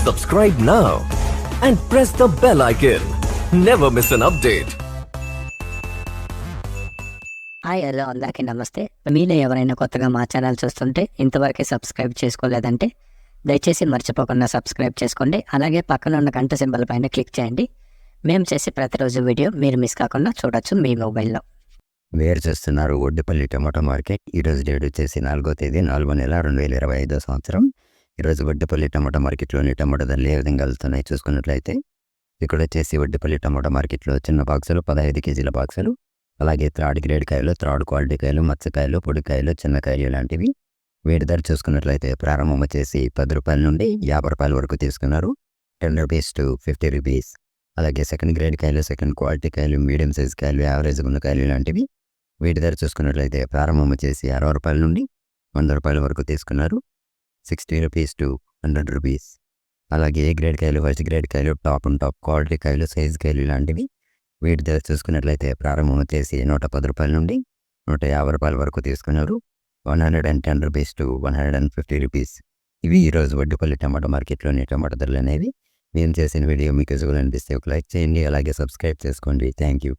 Subscribe now and press the bell icon. Never miss an update. Hi hello అందరికీ నమస్తే. మీలో ఎవరైనా కొత్తగా మా ఛానల్ చూస్తుంటే ఇంతవరకు సబ్స్క్రైబ్ చేసుకోలేదంటే దయచేసి మర్చిపోకుండా సబ్స్క్రైబ్ చేసుకోండి. అలాగే పక్కన ఉన్న గంట సింబల్ పైన క్లిక్ చేయండి. మేము చేసే ప్రతిరోజు వీడియో మీరు మిస్ కాకుండా చూడొచ్చు మీ మొబైల్లో. వేరు చేస్తున్నారు ఒడ్డుపల్లి టమాటో మార్కెట్. ఈరోజు డేట్ వచ్చేసి 4వ తేదీ 4వ నెల 2025 సంవత్సరం. ఈరోజు ఒడ్డుపల్లి టమాటో మార్కెట్లోని టమాటో ధరలు ఏ విధంగా వెళ్తున్నాయి చూసుకున్నట్లయితే ఇక్కడ వచ్చేసి ఒడ్డుపల్లి టమాటో మార్కెట్లో చిన్న బాక్సులు 15 కేజీల బాక్సులు, అలాగే థర్డ్ గ్రేడ్ కాయలు, థర్డ్ క్వాలిటీ కాయలు, మచ్చకాయలు, పొడికాయలు, చిన్నకాయలు లాంటివి. వీటి ధర చూసుకున్నట్లయితే ప్రారంభం వచ్చేసి 10 రూపాయల నుండి 50 రూపాయల వరకు తీసుకున్నారు. 10 రూపీస్ టు 50 రూపీస్. అలాగే సెకండ్ గ్రేడ్ కాయలు, సెకండ్ క్వాలిటీ కాయలు, మీడియం సైజ్ కాయలు, యావరేజ్ ఉన్న కాయలు లాంటివి. వీటి ధర చూసుకున్నట్లయితే ప్రారంభం వచ్చేసి 60 రూపాయల నుండి 100 రూపాయల వరకు తీసుకున్నారు. 60 రూపీస్ టు 100 రూపీస్. అలాగే ఏ గ్రేడ్ కాయలు, ఫస్ట్ గ్రేడ్ కాయలు, టాప్ అండ్ టాప్ క్వాలిటీ కాయలు, సైజ్ కాయలు లాంటివి. వీటి ధర చూసుకున్నట్లయితే ప్రారంభం వచ్చేసి 110 రూపాయల నుండి 150 రూపాయల వరకు తీసుకున్నారు. 110 రూపీస్ టు 150 రూపీస్. ఇవి ఈరోజు వడ్డుపల్లి టమాటో మార్కెట్లోని టమాటో ధరలు అనేవి. మేము చేసిన వీడియో మీకు యూజ్ఫుల్ అనిపిస్తే ఒక లైక్ చేయండి, అలాగే సబ్స్క్రైబ్ చేసుకోండి. Thank you.